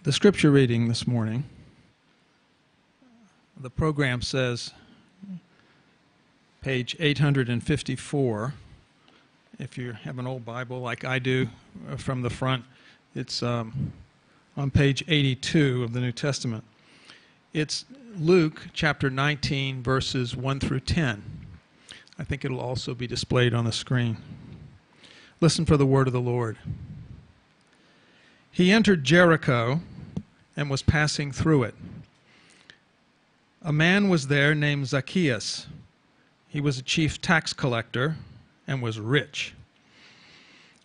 The scripture reading this morning, the program says page 854. If you have an old Bible like I do from the front, it's on page 82 of the New Testament. It's Luke chapter 19, verses 1 through 10. I think it'll also be displayed on the screen. Listen for the word of the Lord. He entered Jericho and was passing through it. A man was there named Zacchaeus. He was a chief tax collector and was rich.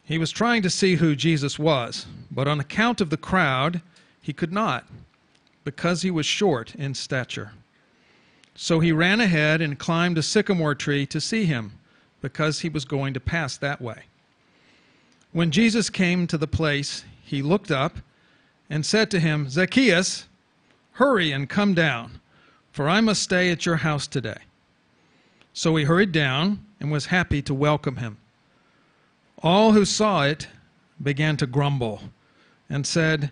He was trying to see who Jesus was, but on account of the crowd, he could not, because he was short in stature. So he ran ahead and climbed a sycamore tree to see him, because he was going to pass that way. When Jesus came to the place, he looked up and said to him, "Zacchaeus, hurry and come down, for I must stay at your house today." So he hurried down and was happy to welcome him. All who saw it began to grumble and said,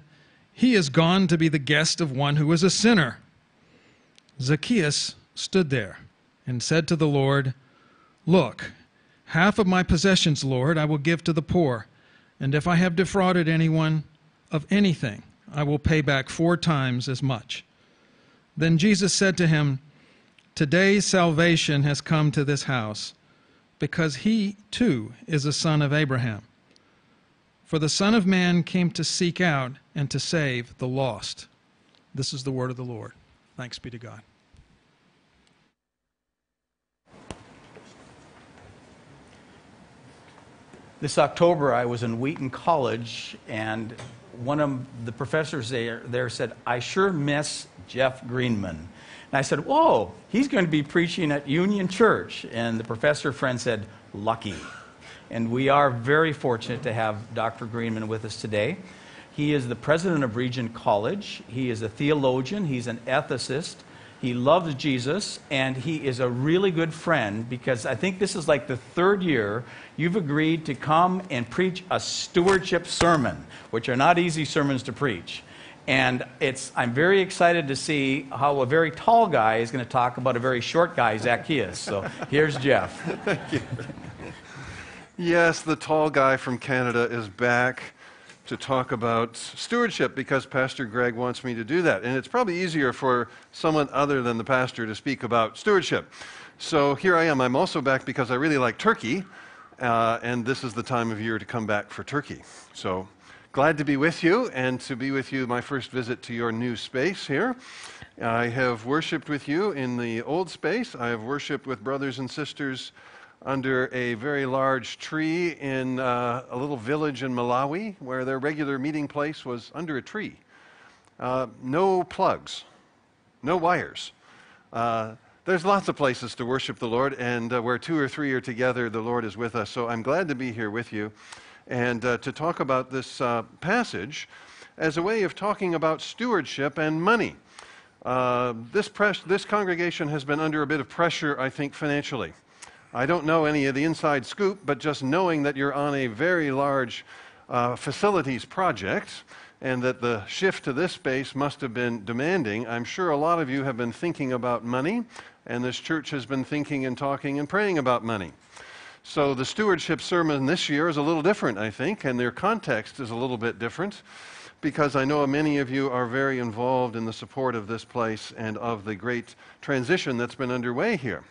"He is gone to be the guest of one who is a sinner." Zacchaeus stood there and said to the Lord, "Look, half of my possessions, Lord, I will give to the poor, and if I have defrauded anyone of anything, I will pay back 4 times as much." Then Jesus said to him, "Today salvation has come to this house, because he too is a son of Abraham. For the Son of Man came to seek out and to save the lost." This is the word of the Lord. Thanks be to God. This October, I was in Wheaton College, and one of the professors there said, "I sure miss Jeff Greenman." And I said, "Whoa, he's going to be preaching at Union Church." And the professor friend said, "Lucky." And we are very fortunate to have Dr. Greenman with us today. He is the president of Regent College. He is a theologian. He's an ethicist. He loves Jesus, and he is a really good friend, because I think this is like the 3rd year you've agreed to come and preach a stewardship sermon, which are not easy sermons to preach. And I'm very excited to see how a very tall guy is going to talk about a very short guy, Zacchaeus. So here's Jeff. Thank you. Yes, the tall guy from Canada is back to talk about stewardship, because Pastor Greg wants me to do that. And it's probably easier for someone other than the pastor to speak about stewardship. So here I am. I'm also back because I really like turkey, and this is the time of year to come back for turkey. So glad to be with you, and to be with you my first visit to your new space here. I have worshiped with you in the old space. I have worshiped with brothers and sisters under a very large tree in a little village in Malawi, where their regular meeting place was under a tree. No plugs, no wires. There's lots of places to worship the Lord, and where 2 or 3 are together, the Lord is with us. So I'm glad to be here with you, and to talk about this passage as a way of talking about stewardship and money. This congregation has been under a bit of pressure, I think, financially. I don't know any of the inside scoop, but just knowing that you're on a very large facilities project, and that the shift to this space must have been demanding, I'm sure a lot of you have been thinking about money, and this church has been thinking and talking and praying about money. So the stewardship sermon this year is a little different, I think, and their context is a little bit different, because I know many of you are very involved in the support of this place and of the great transition that's been underway here.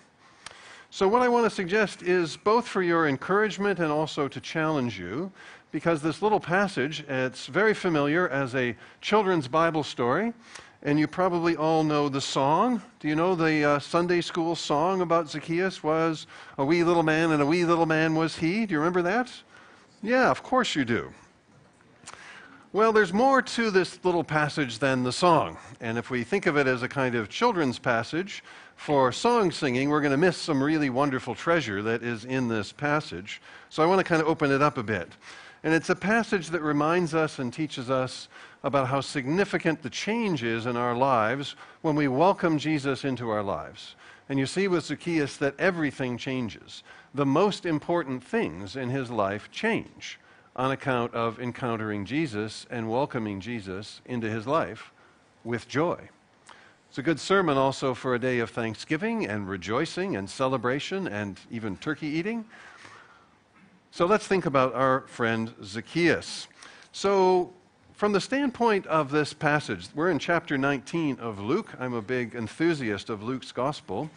So what I want to suggest is both for your encouragement and also to challenge you, because this little passage, it's very familiar as a children's Bible story, and you probably all know the song. Do you know the Sunday school song about Zacchaeus was, "A wee little man, and a wee little man was he"? Do you remember that? Yeah, of course you do. Well, there's more to this little passage than the song, and if we think of it as a kind of children's passage for song singing, we're going to miss some really wonderful treasure that is in this passage. So I want to kind of open it up a bit. And it's a passage that reminds us and teaches us about how significant the change is in our lives when we welcome Jesus into our lives. And you see with Zacchaeus that everything changes. The most important things in his life change on account of encountering Jesus and welcoming Jesus into his life with joy. It's a good sermon also for a day of thanksgiving and rejoicing and celebration and even turkey eating. So let's think about our friend Zacchaeus. So from the standpoint of this passage, we're in chapter 19 of Luke. I'm a big enthusiast of Luke's gospel.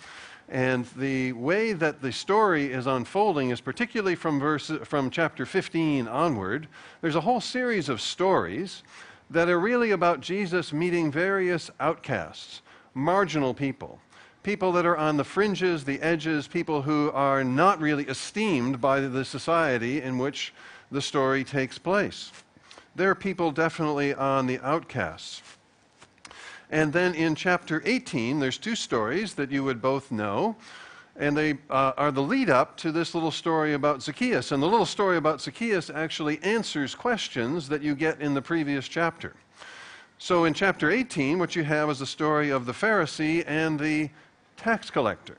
And the way that the story is unfolding is particularly from chapter 15 onward. There's a whole series of stories that are really about Jesus meeting various outcasts, marginal people, people that are on the fringes, the edges, people who are not really esteemed by the society in which the story takes place. There are people definitely on the outcasts. And then in chapter 18, there's two stories that you would both know, and they are the lead up to this little story about Zacchaeus. And the little story about Zacchaeus actually answers questions that you get in the previous chapter. So in chapter 18, what you have is the story of the Pharisee and the tax collector.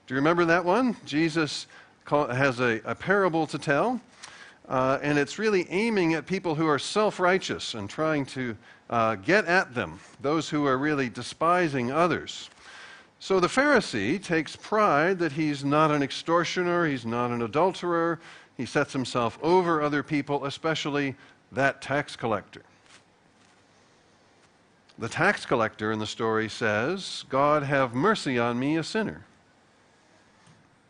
Do you remember that one? Jesus has a parable to tell, and it's really aiming at people who are self-righteous and trying to get at them, those who are really despising others. So the Pharisee takes pride that he's not an extortioner, he's not an adulterer, he sets himself over other people, especially that tax collector. The tax collector in the story says, "God have mercy on me, a sinner."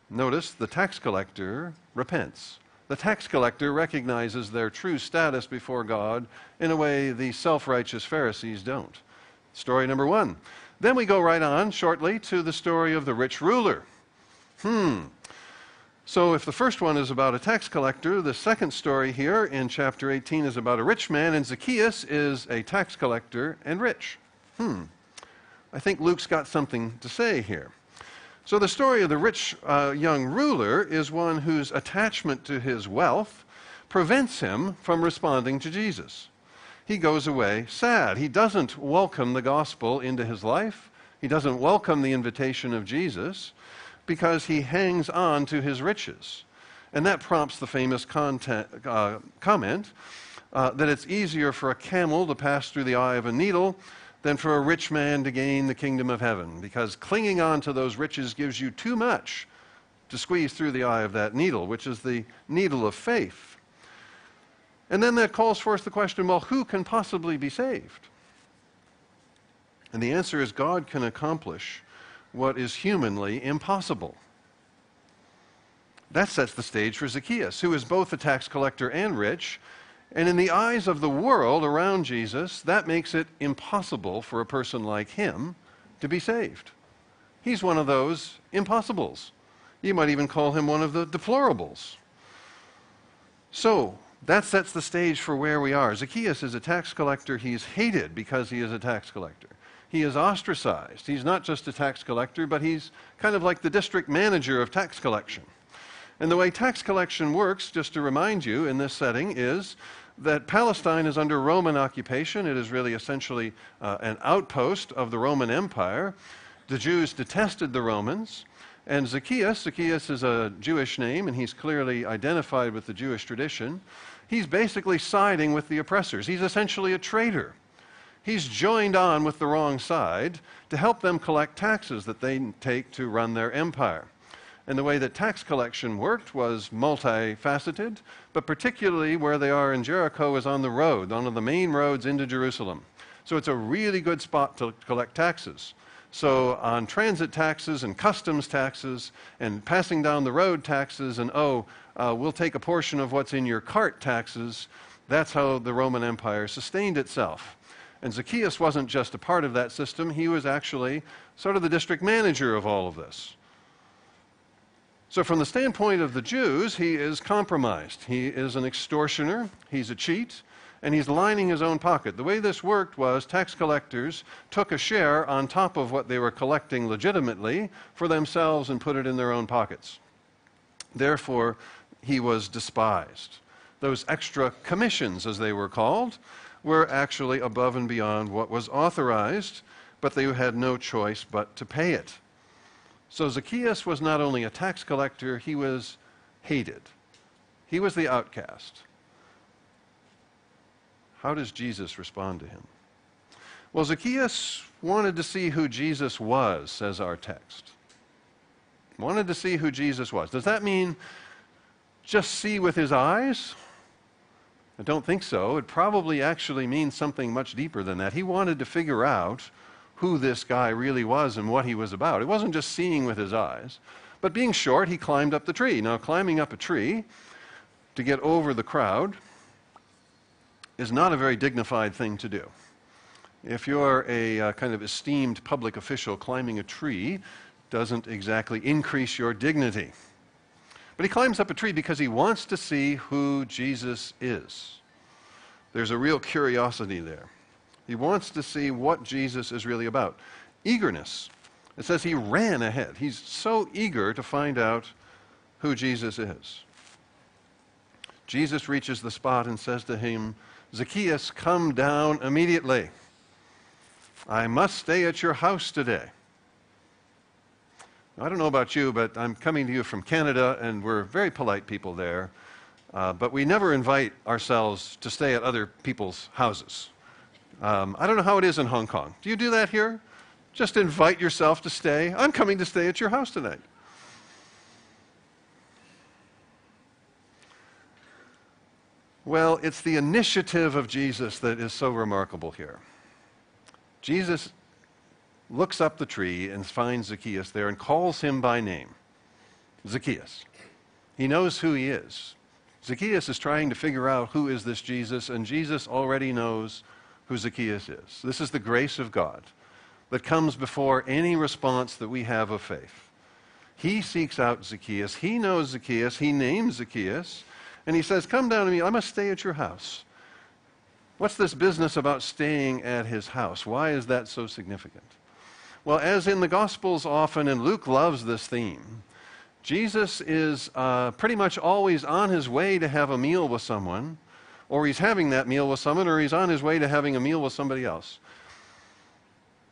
Notice the tax collector repents. The tax collector recognizes their true status before God in a way the self-righteous Pharisees don't. Story number one. Then we go right on shortly to the story of the rich ruler. So if the first one is about a tax collector, the second story here in chapter 18 is about a rich man, and Zacchaeus is a tax collector and rich. I think Luke's got something to say here. So the story of the rich young ruler is one whose attachment to his wealth prevents him from responding to Jesus. He goes away sad. He doesn't welcome the gospel into his life. He doesn't welcome the invitation of Jesus because he hangs on to his riches. And that prompts the famous comment that it's easier for a camel to pass through the eye of a needle than for a rich man to gain the kingdom of heaven, because clinging on to those riches gives you too much to squeeze through the eye of that needle, which is the needle of faith. And then that calls forth the question, well, who can possibly be saved? And the answer is God can accomplish what is humanly impossible. That sets the stage for Zacchaeus, who is both a tax collector and rich. And in the eyes of the world around Jesus, that makes it impossible for a person like him to be saved. He's one of those impossibles. You might even call him one of the deplorables. So that sets the stage for where we are. Zacchaeus is a tax collector. He's hated because he is a tax collector. He is ostracized. He's not just a tax collector, but he's kind of like the district manager of tax collection. And the way tax collection works, just to remind you in this setting, is that Palestine is under Roman occupation. It is really essentially an outpost of the Roman Empire. The Jews detested the Romans. And Zacchaeus is a Jewish name, and he's clearly identified with the Jewish tradition. He's basically siding with the oppressors. He's essentially a traitor. He's joined on with the wrong side to help them collect taxes that they take to run their empire. And the way that tax collection worked was multifaceted, but particularly where they are in Jericho is on the road, one of the main roads into Jerusalem. So it's a really good spot to collect taxes. So on transit taxes and customs taxes and passing down the road taxes and, we'll take a portion of what's in your cart taxes, that's how the Roman Empire sustained itself. And Zacchaeus wasn't just a part of that system, he was actually sort of the district manager of all of this. So from the standpoint of the Jews, he is compromised. He is an extortioner, he's a cheat, and he's lining his own pocket. The way this worked was tax collectors took a share on top of what they were collecting legitimately for themselves and put it in their own pockets. Therefore, he was despised. Those extra commissions, as they were called, were actually above and beyond what was authorized, but they had no choice but to pay it. So Zacchaeus was not only a tax collector, he was hated. He was the outcast. How does Jesus respond to him? Well, Zacchaeus wanted to see who Jesus was, says our text. Wanted to see who Jesus was. Does that mean just see with his eyes? I don't think so. It probably actually means something much deeper than that. He wanted to figure out who this guy really was and what he was about. It wasn't just seeing with his eyes. But being short, he climbed up the tree. Now, climbing up a tree to get over the crowd is not a very dignified thing to do. If you're a kind of esteemed public official, climbing a tree doesn't exactly increase your dignity. But he climbs up a tree because he wants to see who Jesus is. There's a real curiosity there. He wants to see what Jesus is really about. Eagerness. It says he ran ahead. He's so eager to find out who Jesus is. Jesus reaches the spot and says to him, "Zacchaeus, come down immediately. I must stay at your house today." Now, I don't know about you, but I'm coming to you from Canada, and we're very polite people there. But we never invite ourselves to stay at other people's houses. I don't know how it is in Hong Kong. Do you do that here? Just invite yourself to stay. I'm coming to stay at your house tonight. Well, it's the initiative of Jesus that is so remarkable here. Jesus looks up the tree and finds Zacchaeus there and calls him by name. Zacchaeus. He knows who he is. Zacchaeus is trying to figure out who is this Jesus, and Jesus already knows who Zacchaeus is. This is the grace of God that comes before any response that we have of faith. He seeks out Zacchaeus. He knows Zacchaeus. He names Zacchaeus. And he says, "Come down to me. I must stay at your house." What's this business about staying at his house? Why is that so significant? Well, as in the Gospels often, and Luke loves this theme, Jesus is pretty much always on his way to have a meal with someone, or he's having that meal with someone, or he's on his way to having a meal with somebody else.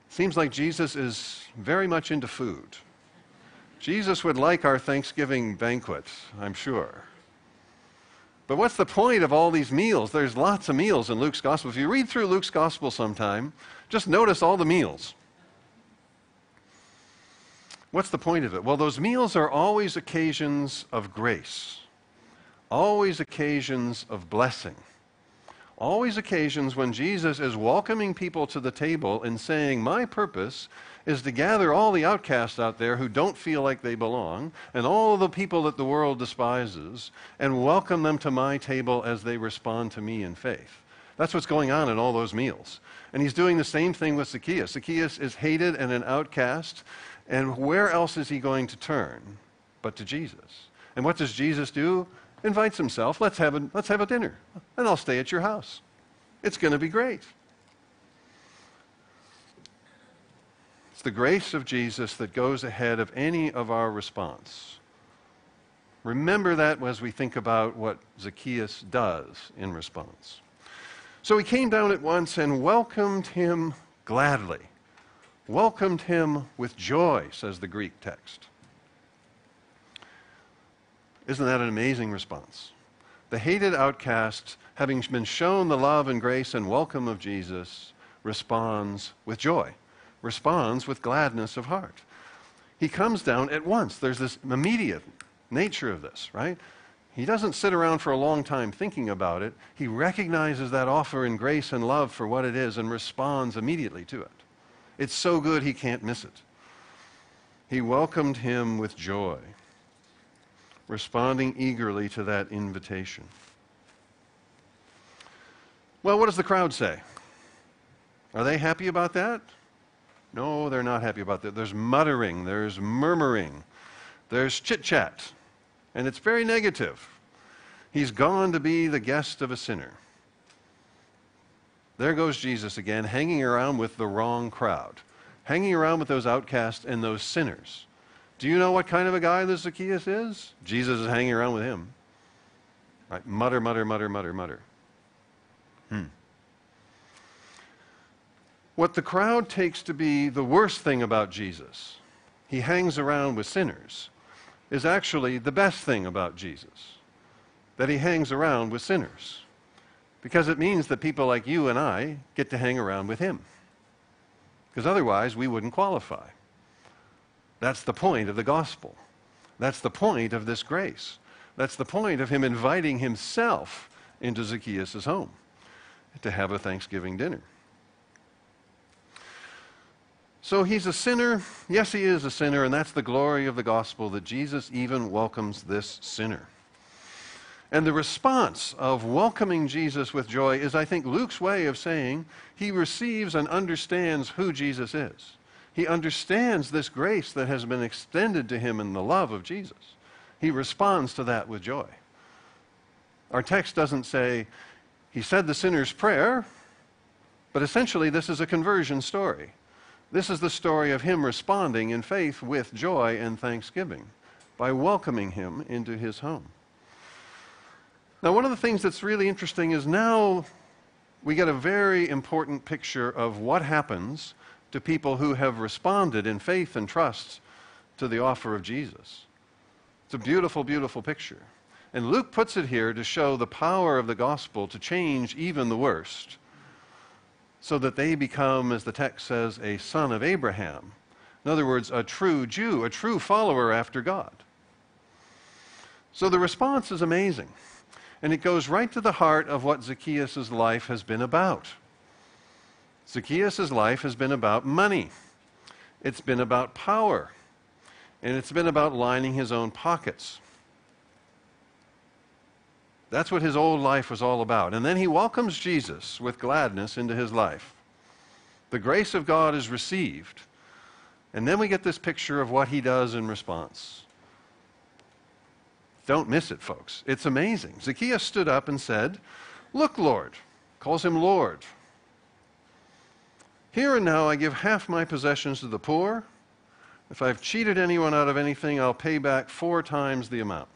Seems like Jesus is very much into food. Jesus would like our Thanksgiving banquet, I'm sure. But what's the point of all these meals? There's lots of meals in Luke's Gospel. If you read through Luke's Gospel sometime, just notice all the meals. What's the point of it? Well, those meals are always occasions of grace, always occasions of blessing, always occasions when Jesus is welcoming people to the table and saying, "My purpose is to gather all the outcasts out there who don't feel like they belong, and all of the people that the world despises, and welcome them to my table as they respond to me in faith." That's what's going on in all those meals. And he's doing the same thing with Zacchaeus. Zacchaeus is hated and an outcast, and where else is he going to turn but to Jesus? And what does Jesus do? Invites himself, let's have a dinner, and I'll stay at your house. It's going to be great. It's the grace of Jesus that goes ahead of any of our response. Remember that as we think about what Zacchaeus does in response. So he came down at once and welcomed him gladly. Welcomed him with joy, says the Greek text. Isn't that an amazing response? The hated outcast, having been shown the love and grace and welcome of Jesus, responds with joy, responds with gladness of heart. He comes down at once. There's this immediate nature of this, right? He doesn't sit around for a long time thinking about it. He recognizes that offer in grace and love for what it is and responds immediately to it. It's so good he can't miss it. He welcomed him with joy, responding eagerly to that invitation. Well, what does the crowd say? Are they happy about that? No, they're not happy about that. There's muttering, there's murmuring, there's chit-chat, and it's very negative. He's gone to be the guest of a sinner. There goes Jesus again, hanging around with the wrong crowd, hanging around with those outcasts and those sinners. Do you know what kind of a guy this Zacchaeus is? Jesus is hanging around with him. Right? Mutter, mutter, mutter, mutter, mutter. What the crowd takes to be the worst thing about Jesus, he hangs around with sinners, is actually the best thing about Jesus, that he hangs around with sinners. because it means that people like you and I get to hang around with him. Because otherwise, we wouldn't qualify. That's the point of the gospel. That's the point of this grace. That's the point of him inviting himself into Zacchaeus' home to have a Thanksgiving dinner. So he's a sinner. Yes, he is a sinner, and that's the glory of the gospel, that Jesus even welcomes this sinner. And the response of welcoming Jesus with joy is, I think, Luke's way of saying he receives and understands who Jesus is. He understands this grace that has been extended to him in the love of Jesus. He responds to that with joy. Our text doesn't say, he said the sinner's prayer, but essentially this is a conversion story. This is the story of him responding in faith with joy and thanksgiving by welcoming him into his home. Now, one of the things that's really interesting is now we get a very important picture of what happens to people who have responded in faith and trust to the offer of Jesus. It's a beautiful, beautiful picture. And Luke puts it here to show the power of the gospel to change even the worst, so that they become, as the text says, a son of Abraham. In other words, a true Jew, a true follower after God. So the response is amazing. And it goes right to the heart of what Zacchaeus' life has been about. Zacchaeus' life has been about money. It's been about power. And it's been about lining his own pockets. That's what his old life was all about. And then he welcomes Jesus with gladness into his life. The grace of God is received. And then we get this picture of what he does in response. Don't miss it, folks. It's amazing. Zacchaeus stood up and said, "Look, Lord," calls him Lord. "Here and now I give half my possessions to the poor. If I've cheated anyone out of anything, I'll pay back 4 times the amount."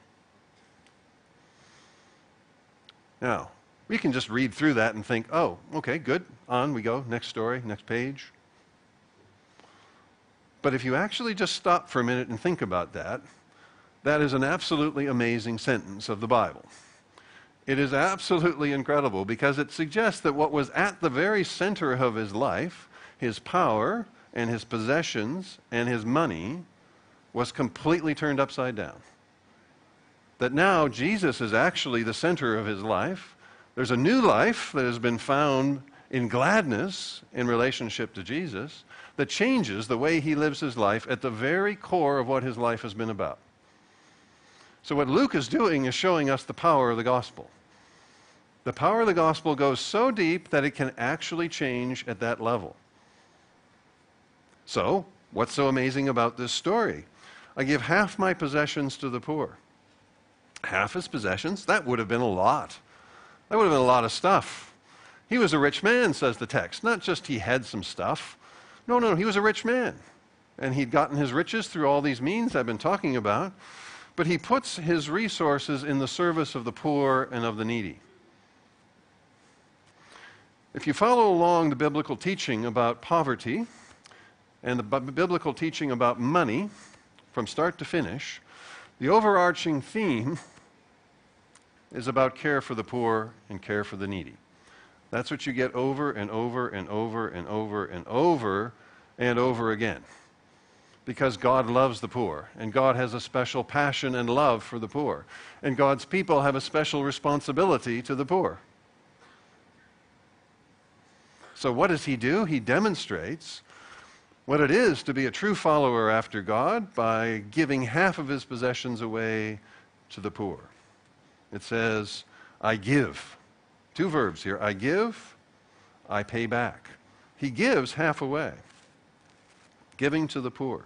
Now, we can just read through that and think, oh, okay, good. On we go. Next story, next page. But if you actually just stop for a minute and think about that, that is an absolutely amazing sentence of the Bible. It is absolutely incredible because it suggests that what was at the very center of his life, his power and his possessions and his money, was completely turned upside down. That now Jesus is actually the center of his life. There's a new life that has been found in gladness in relationship to Jesus that changes the way he lives his life at the very core of what his life has been about. So what Luke is doing is showing us the power of the gospel. The power of the gospel goes so deep that it can actually change at that level. So, what's so amazing about this story? I give half my possessions to the poor. Half his possessions? That would have been a lot. That would have been a lot of stuff. He was a rich man, says the text. Not just he had some stuff. No, he was a rich man. And he'd gotten his riches through all these means I've been talking about. But he puts his resources in the service of the poor and of the needy. If you follow along the biblical teaching about poverty and the biblical teaching about money from start to finish, the overarching theme is about care for the poor and care for the needy. That's what you get over and over and over and over and over and over again. Because God loves the poor, and God has a special passion and love for the poor, and God's people have a special responsibility to the poor. So what does he do? He demonstrates what it is to be a true follower after God by giving half of his possessions away to the poor. It says, I give. 2 verbs here. I give, I pay back. He gives half away, giving to the poor.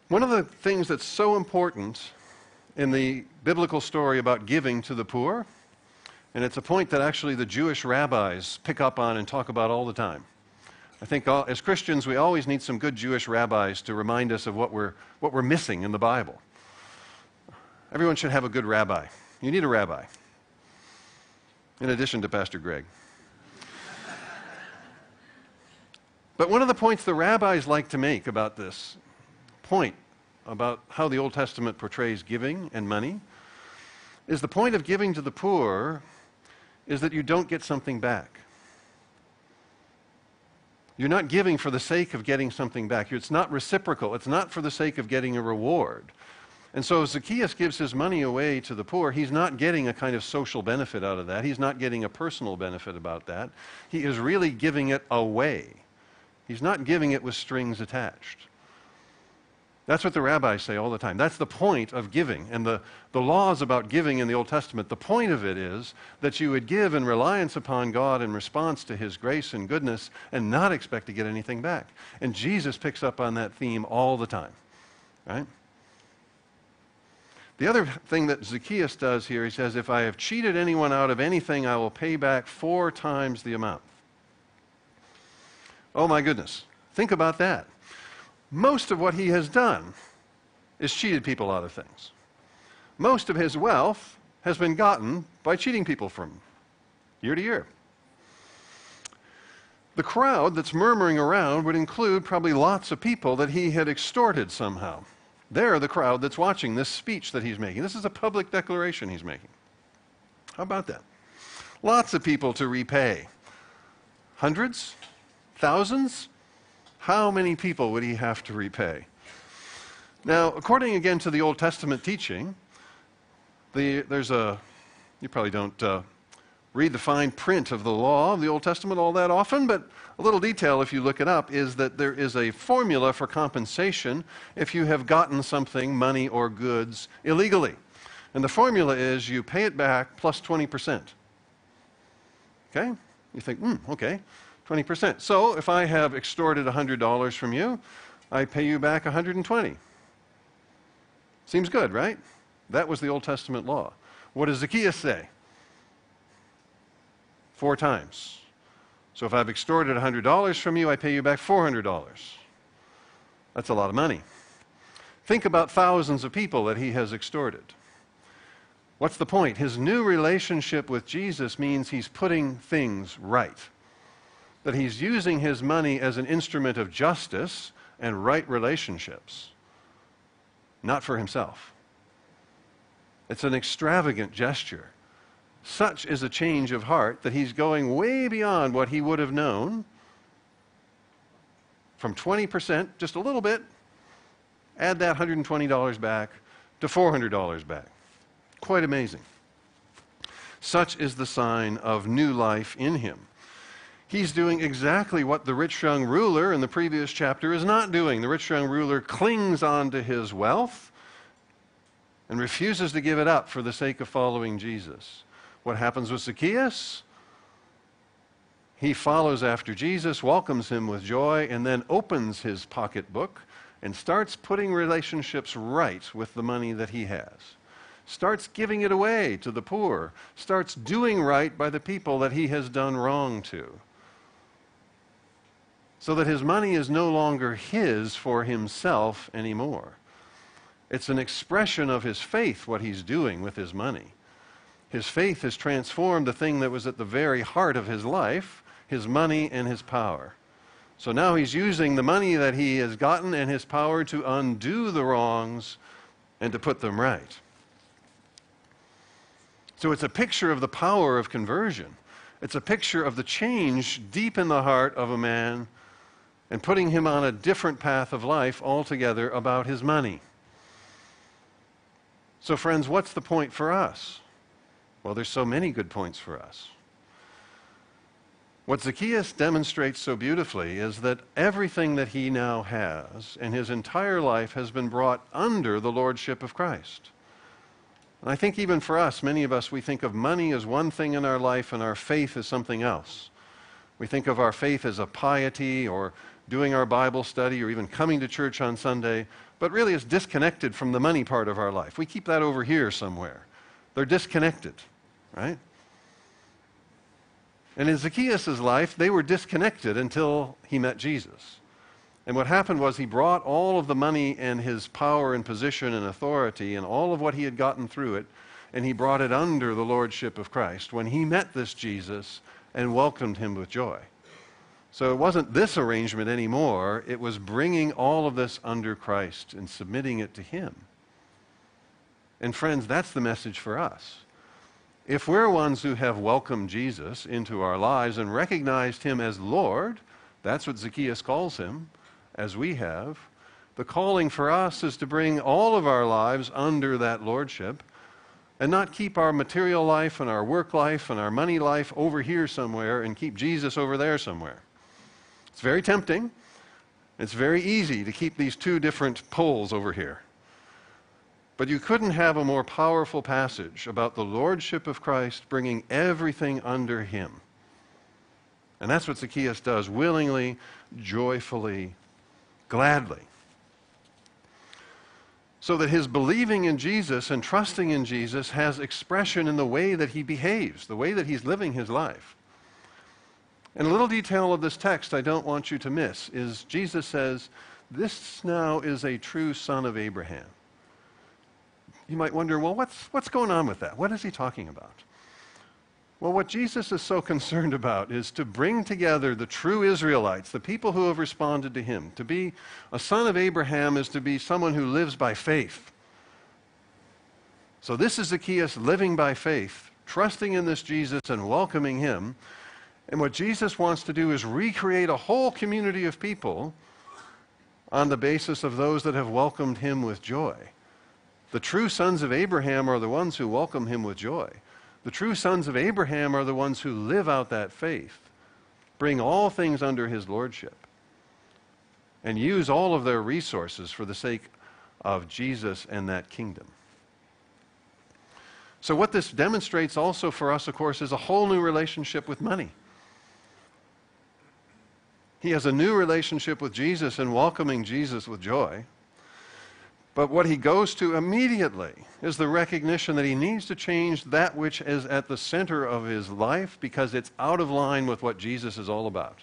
One of the things that's so important in the biblical story about giving to the poor, and it's a point that actually the Jewish rabbis pick up on and talk about all the time. I think as Christians, we always need some good Jewish rabbis to remind us of what we're missing in the Bible. Everyone should have a good rabbi. You need a rabbi, in addition to Pastor Greg. But one of the points the rabbis like to make about this point, about how the Old Testament portrays giving and money, is the point of giving to the poor is that you don't get something back. You're not giving for the sake of getting something back. It's not reciprocal. It's not for the sake of getting a reward. And so Zacchaeus gives his money away to the poor. He's not getting a kind of social benefit out of that. He's not getting a personal benefit about that. He is really giving it away. He's not giving it with strings attached. That's what the rabbis say all the time. That's the point of giving. And the laws about giving in the Old Testament, the point of it is that you would give in reliance upon God in response to His grace and goodness and not expect to get anything back. And Jesus picks up on that theme all the time, right? The other thing that Zacchaeus does here, he says, if I have cheated anyone out of anything, I will pay back 4 times the amount. Oh my goodness. Think about that. Most of what he has done is cheated people out of things. Most of his wealth has been gotten by cheating people from year to year. The crowd that's murmuring around would include probably lots of people that he had extorted somehow. They're the crowd that's watching this speech that he's making. This is a public declaration he's making. How about that? Lots of people to repay. Hundreds? Thousands? How many people would he have to repay? Now, according again to the Old Testament teaching, you probably don't read the fine print of the law of the Old Testament all that often, but a little detail, if you look it up, is that there is a formula for compensation if you have gotten something, money or goods, illegally. And the formula is you pay it back plus 20%. Okay? You think, okay, 20%. So if I have extorted $100 from you, I pay you back 120. Seems good, right? That was the Old Testament law. What does Zacchaeus say? 4 times. So if I've extorted $100 from you, I pay you back $400. That's a lot of money. Think about thousands of people that he has extorted. What's the point? His new relationship with Jesus means he's putting things right. That he's using his money as an instrument of justice and right relationships, not for himself. It's an extravagant gesture. Such is a change of heart that he's going way beyond what he would have known. From 20%, just a little bit, add that $120 back to $400 back. Quite amazing. Such is the sign of new life in him. He's doing exactly what the rich young ruler in the previous chapter is not doing. The rich young ruler clings on to his wealth and refuses to give it up for the sake of following Jesus. What happens with Zacchaeus? He follows after Jesus, welcomes him with joy, and then opens his pocketbook and starts putting relationships right with the money that he has. Starts giving it away to the poor. Starts doing right by the people that he has done wrong to. So that his money is no longer his for himself anymore. It's an expression of his faith, what he's doing with his money. His faith has transformed the thing that was at the very heart of his life, his money and his power. So now he's using the money that he has gotten and his power to undo the wrongs and to put them right. So it's a picture of the power of conversion. It's a picture of the change deep in the heart of a man and putting him on a different path of life altogether about his money. So friends, what's the point for us? Well, there's so many good points for us. What Zacchaeus demonstrates so beautifully is that everything that he now has and his entire life has been brought under the lordship of Christ. And I think even for us, many of us, we think of money as one thing in our life and our faith as something else. We think of our faith as a piety or doing our Bible study or even coming to church on Sunday, but really it's disconnected from the money part of our life. We keep that over here somewhere. They're disconnected, right? And in Zacchaeus' life, they were disconnected until he met Jesus. And what happened was he brought all of the money and his power and position and authority and all of what he had gotten through it, and he brought it under the lordship of Christ when he met this Jesus and welcomed him with joy. So it wasn't this arrangement anymore. It was bringing all of this under Christ and submitting it to him. And friends, that's the message for us. If we're ones who have welcomed Jesus into our lives and recognized him as Lord, that's what Zacchaeus calls him, as we have, the calling for us is to bring all of our lives under that lordship and not keep our material life and our work life and our money life over here somewhere and keep Jesus over there somewhere. It's very tempting. It's very easy to keep these two different poles over here. But you couldn't have a more powerful passage about the lordship of Christ bringing everything under him. And that's what Zacchaeus does, willingly, joyfully, gladly. So that his believing in Jesus and trusting in Jesus has expression in the way that he behaves, the way that he's living his life. And a little detail of this text I don't want you to miss is Jesus says, "This now is a true son of Abraham." You might wonder, well, what's going on with that? What is he talking about? Well, what Jesus is so concerned about is to bring together the true Israelites, the people who have responded to him. To be a son of Abraham is to be someone who lives by faith. So this is Zacchaeus living by faith, trusting in this Jesus and welcoming him. And what Jesus wants to do is recreate a whole community of people on the basis of those that have welcomed him with joy. The true sons of Abraham are the ones who welcome him with joy. The true sons of Abraham are the ones who live out that faith, bring all things under his lordship, and use all of their resources for the sake of Jesus and that kingdom. So what this demonstrates also for us, of course, is a whole new relationship with money. He has a new relationship with Jesus and welcoming Jesus with joy. But what he goes to immediately is the recognition that he needs to change that which is at the center of his life because it's out of line with what Jesus is all about.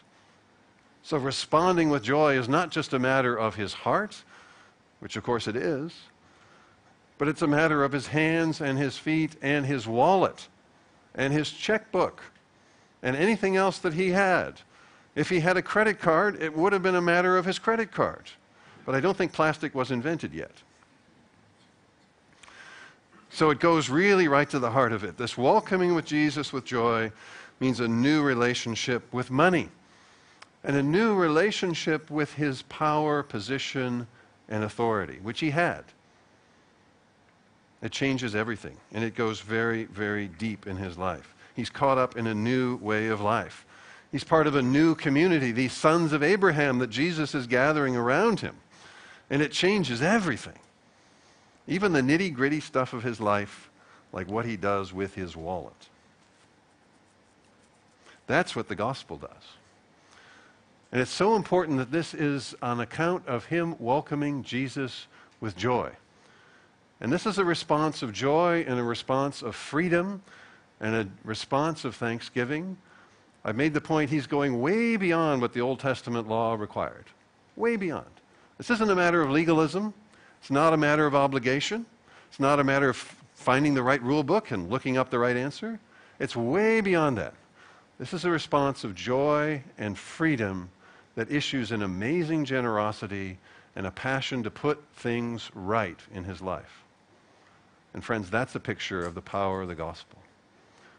So responding with joy is not just a matter of his heart, which of course it is, but it's a matter of his hands and his feet and his wallet and his checkbook and anything else that he had. If he had a credit card, it would have been a matter of his credit card. But I don't think plastic was invented yet. So it goes really right to the heart of it. This welcoming with Jesus with joy means a new relationship with money and a new relationship with his power, position, and authority, which he had. It changes everything, and it goes very, very deep in his life. He's caught up in a new way of life. He's part of a new community, these sons of Abraham that Jesus is gathering around him. And it changes everything. Even the nitty-gritty stuff of his life, like what he does with his wallet. That's what the gospel does. And it's so important that this is on account of him welcoming Jesus with joy. And this is a response of joy and a response of freedom and a response of thanksgiving. I've made the point he's going way beyond what the Old Testament law required. Way beyond. This isn't a matter of legalism. It's not a matter of obligation. It's not a matter of finding the right rule book and looking up the right answer. It's way beyond that. This is a response of joy and freedom that issues in amazing generosity and a passion to put things right in his life. And friends, that's a picture of the power of the gospel.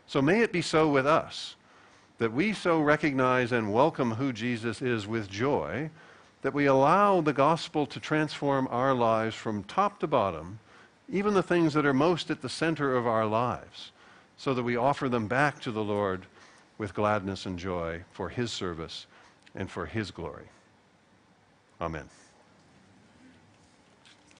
So may it be so with us, that we so recognize and welcome who Jesus is with joy, that we allow the gospel to transform our lives from top to bottom, even the things that are most at the center of our lives, so that we offer them back to the Lord with gladness and joy for his service and for his glory. Amen.